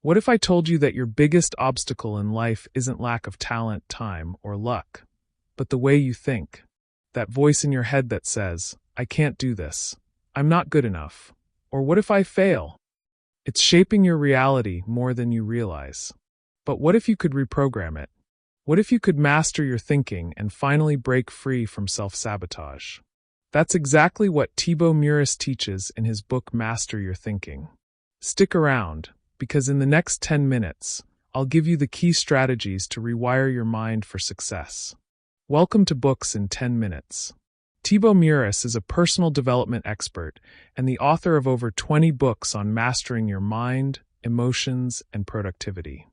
What if I told you that your biggest obstacle in life isn't lack of talent, time, or luck, but the way you think? That voice in your head that says, I can't do this, I'm not good enough, or what if I fail? It's shaping your reality more than you realize. But what if you could reprogram it? What if you could master your thinking and finally break free from self-sabotage? That's exactly what Thibaut Meurisse teaches in his book Master Your Thinking. Stick around, because in the next 10 minutes, I'll give you the key strategies to rewire your mind for success. Welcome to Books in 10 Minutes. Thibaut Meurisse is a personal development expert and the author of over 20 books on mastering your mind, emotions, and productivity.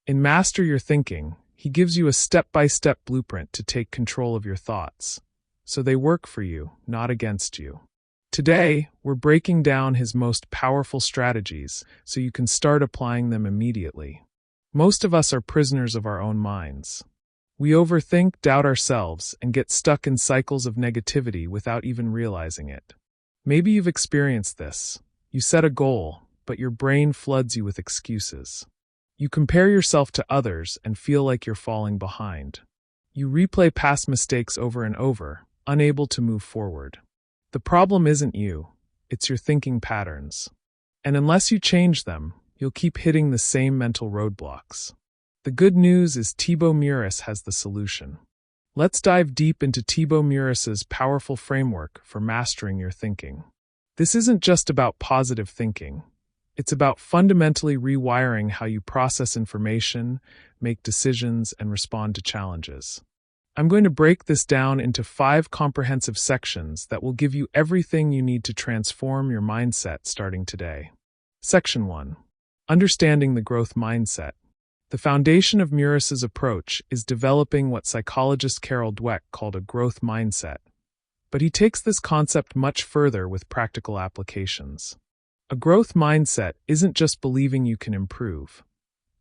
In Master Your Thinking, he gives you a step-by-step blueprint to take control of your thoughts, so they work for you, not against you. Today, we're breaking down his most powerful strategies so you can start applying them immediately. Most of us are prisoners of our own minds. We overthink, doubt ourselves, and get stuck in cycles of negativity without even realizing it. Maybe you've experienced this. You set a goal, but your brain floods you with excuses. You compare yourself to others and feel like you're falling behind. You replay past mistakes over and over, unable to move forward. The problem isn't you, it's your thinking patterns. And unless you change them, you'll keep hitting the same mental roadblocks. The good news is Thibaut Meurisse has the solution. Let's dive deep into Thibaut Meurisse's powerful framework for mastering your thinking. This isn't just about positive thinking. It's about fundamentally rewiring how you process information, make decisions, and respond to challenges. I'm going to break this down into 5 comprehensive sections that will give you everything you need to transform your mindset starting today. Section 1. Understanding the growth mindset. The foundation of Meurisse's approach is developing what psychologist Carol Dweck called a growth mindset, but he takes this concept much further with practical applications. A growth mindset isn't just believing you can improve.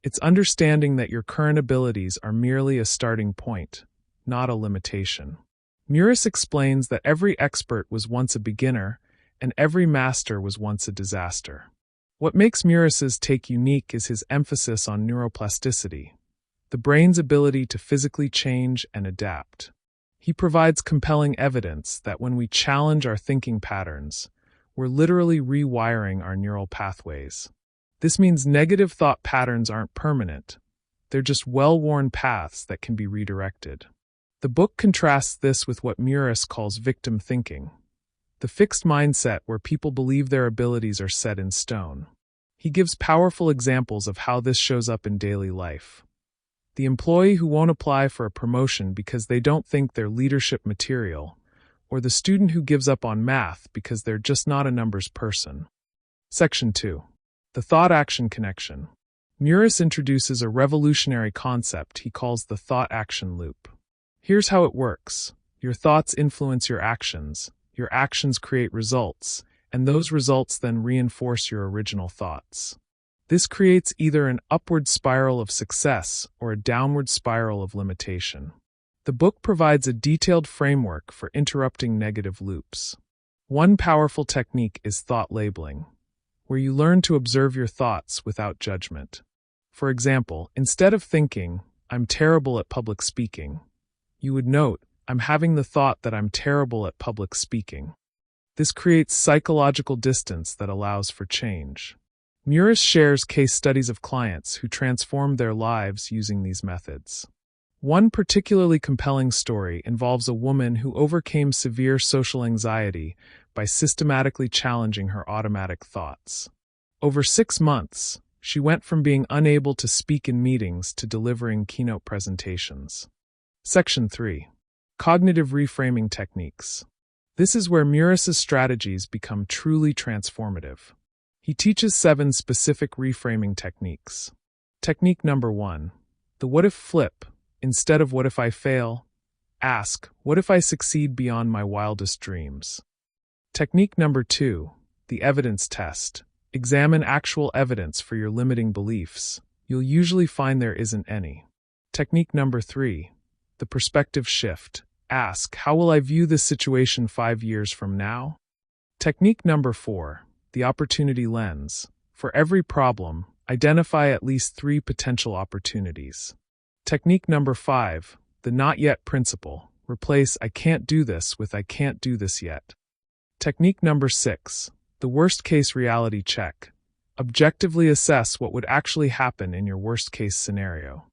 It's understanding that your current abilities are merely a starting point, not a limitation. Meurisse explains that every expert was once a beginner, and every master was once a disaster. What makes Meurisse's take unique is his emphasis on neuroplasticity, the brain's ability to physically change and adapt. He provides compelling evidence that when we challenge our thinking patterns, we're literally rewiring our neural pathways. This means negative thought patterns aren't permanent. They're just well-worn paths that can be redirected. The book contrasts this with what Meurisse calls victim thinking, the fixed mindset where people believe their abilities are set in stone. He gives powerful examples of how this shows up in daily life. The employee who won't apply for a promotion because they don't think they're leadership material, or the student who gives up on math because they're just not a numbers person. Section 2. The thought-action connection. Meurisse introduces a revolutionary concept he calls the thought-action loop. Here's how it works. Your thoughts influence your actions create results, and those results then reinforce your original thoughts. This creates either an upward spiral of success or a downward spiral of limitation. The book provides a detailed framework for interrupting negative loops. One powerful technique is thought labeling, where you learn to observe your thoughts without judgment. For example, instead of thinking, I'm terrible at public speaking, you would note, I'm having the thought that I'm terrible at public speaking. This creates psychological distance that allows for change. Meurisse shares case studies of clients who transformed their lives using these methods. One particularly compelling story involves a woman who overcame severe social anxiety by systematically challenging her automatic thoughts. Over 6 months, she went from being unable to speak in meetings to delivering keynote presentations. Section 3. Cognitive reframing techniques. This is where Meurisse's strategies become truly transformative. He teaches 7 specific reframing techniques. Technique number 1. The what-if flip. Instead of what if I fail, ask, what if I succeed beyond my wildest dreams? Technique number 2. The evidence test. Examine actual evidence for your limiting beliefs. You'll usually find there isn't any. Technique number 3. The perspective shift. Ask, how will I view this situation 5 years from now? Technique number 4. The opportunity lens. For every problem, Identify at least 3 potential opportunities. Technique number 5, the not yet principle. Replace I can't do this with I can't do this yet. Technique number 6, the worst case reality check. Objectively assess what would actually happen in your worst case scenario.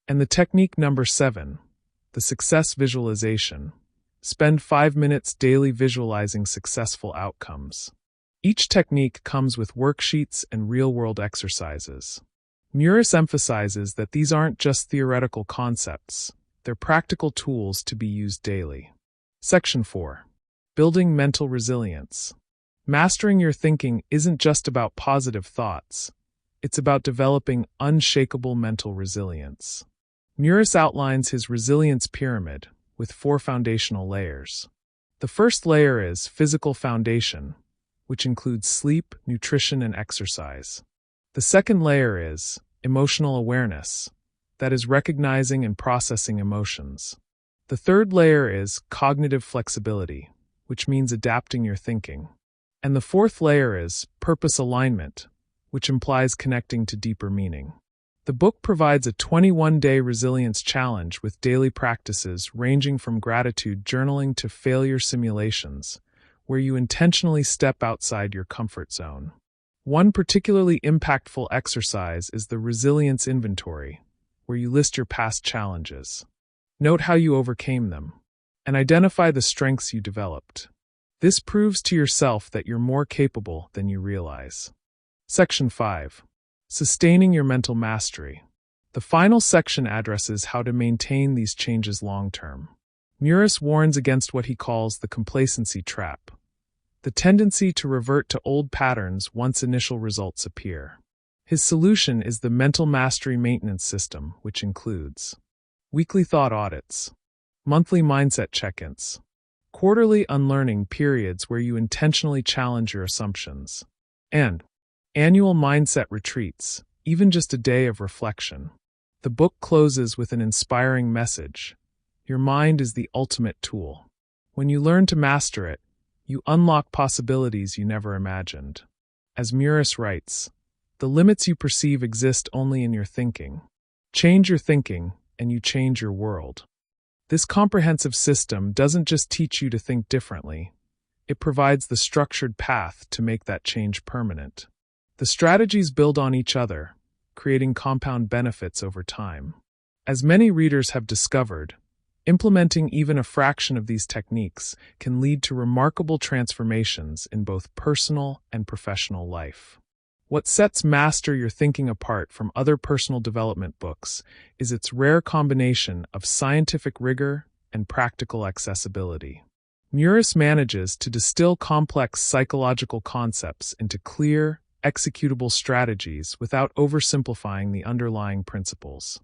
And the technique number 7, the success visualization. Spend 5 minutes daily visualizing successful outcomes. Each technique comes with worksheets and real-world exercises. Meurisse emphasizes that these aren't just theoretical concepts, they're practical tools to be used daily. Section 4. Building mental resilience. Mastering your thinking isn't just about positive thoughts, it's about developing unshakable mental resilience. Meurisse outlines his resilience pyramid with 4 foundational layers. The first layer is physical foundation, which includes sleep, nutrition, and exercise. The second layer is emotional awareness, that is recognizing and processing emotions. The third layer is cognitive flexibility, which means adapting your thinking. And the fourth layer is purpose alignment, which implies connecting to deeper meaning. The book provides a 21-day resilience challenge with daily practices ranging from gratitude journaling to failure simulations, where you intentionally step outside your comfort zone. One particularly impactful exercise is the resilience inventory, where you list your past challenges. Note how you overcame them, and identify the strengths you developed. This proves to yourself that you're more capable than you realize. Section 5. Sustaining your mental mastery. The final section addresses how to maintain these changes long-term. Meurisse warns against what he calls the complacency trap, the tendency to revert to old patterns once initial results appear. His solution is the mental mastery maintenance system, which includes weekly thought audits, monthly mindset check-ins, quarterly unlearning periods where you intentionally challenge your assumptions, and annual mindset retreats, even just a day of reflection. The book closes with an inspiring message. Your mind is the ultimate tool. When you learn to master it, you unlock possibilities you never imagined. As Meurisse writes, the limits you perceive exist only in your thinking. Change your thinking, and you change your world. This comprehensive system doesn't just teach you to think differently, it provides the structured path to make that change permanent. The strategies build on each other, creating compound benefits over time. As many readers have discovered, implementing even a fraction of these techniques can lead to remarkable transformations in both personal and professional life. What sets Master Your Thinking apart from other personal development books is its rare combination of scientific rigor and practical accessibility. Meurisse manages to distill complex psychological concepts into clear, executable strategies without oversimplifying the underlying principles.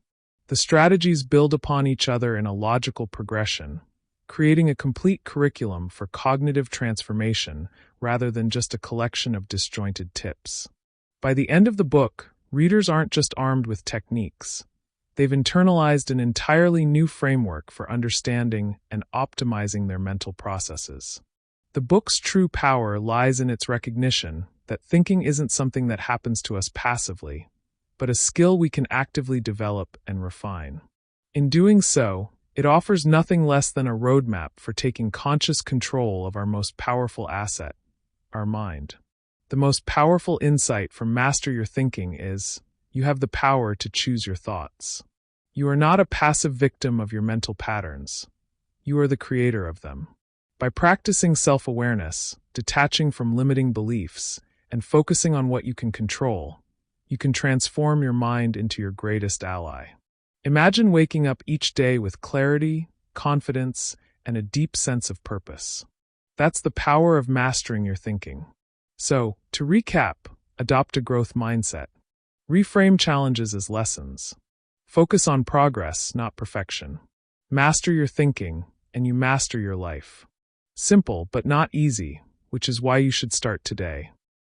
The strategies build upon each other in a logical progression, creating a complete curriculum for cognitive transformation rather than just a collection of disjointed tips. By the end of the book, readers aren't just armed with techniques. They've internalized an entirely new framework for understanding and optimizing their mental processes. The book's true power lies in its recognition that thinking isn't something that happens to us passively, but a skill we can actively develop and refine. In doing so, it offers nothing less than a roadmap for taking conscious control of our most powerful asset, our mind. The most powerful insight from Master Your Thinking is, you have the power to choose your thoughts. You are not a passive victim of your mental patterns. You are the creator of them. By practicing self-awareness, detaching from limiting beliefs, and focusing on what you can control, you can transform your mind into your greatest ally. Imagine waking up each day with clarity, confidence, and a deep sense of purpose. That's the power of mastering your thinking. So, to recap, adopt a growth mindset. Reframe challenges as lessons. Focus on progress, not perfection. Master your thinking, and you master your life. Simple, but not easy, which is why you should start today.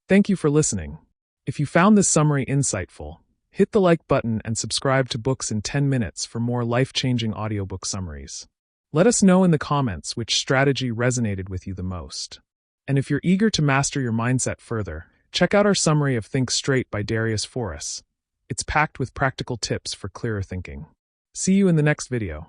Thank you for listening. If you found this summary insightful, hit the like button and subscribe to Books in 10 Minutes for more life-changing audiobook summaries. Let us know in the comments which strategy resonated with you the most. And if you're eager to master your mindset further, check out our summary of Think Straight by Darius Forrest. It's packed with practical tips for clearer thinking. See you in the next video.